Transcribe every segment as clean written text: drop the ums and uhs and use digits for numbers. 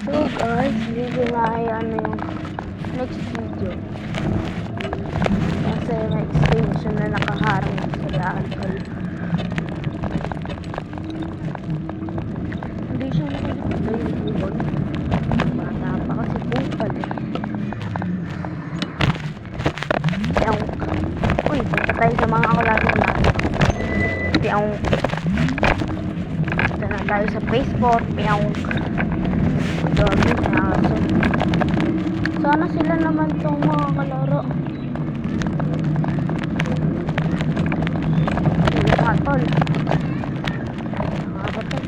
So guys, hindi ko na ano yung next video. Kasi may extension na nakaharang sa daan ko. Hindi siya nakikita yung ibon. Bata pa kasi kupal eh. Yung, uy, punta tayo sa mga kalaro-laro. Yung, punta na tayo sa Facebook. Yung, dami na aso. Sana sila naman itong mga kalaro. Hindi ka tol. Nakakatol.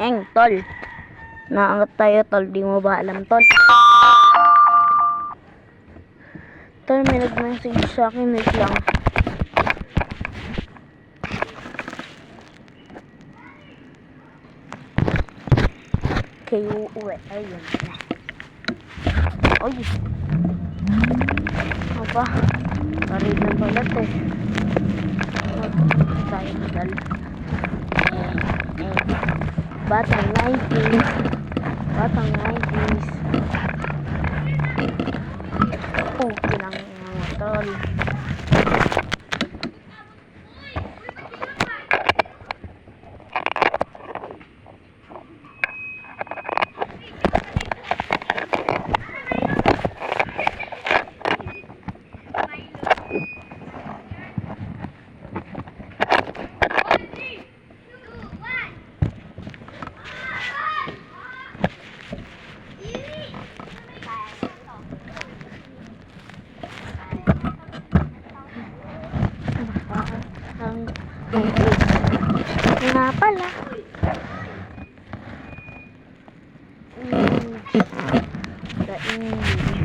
Eng, tol. Naangat tayo, tol. Di mo ba alam, tol? Tol, may nag-message sa akin. Wait lang. Kayo uwi. Ayun. Oy. Apa? Parid ng balat eh. Magkakita tayo madal. Batang 90s. Batang 90s. Oh, pinang mga tol. Nga pala. Daing.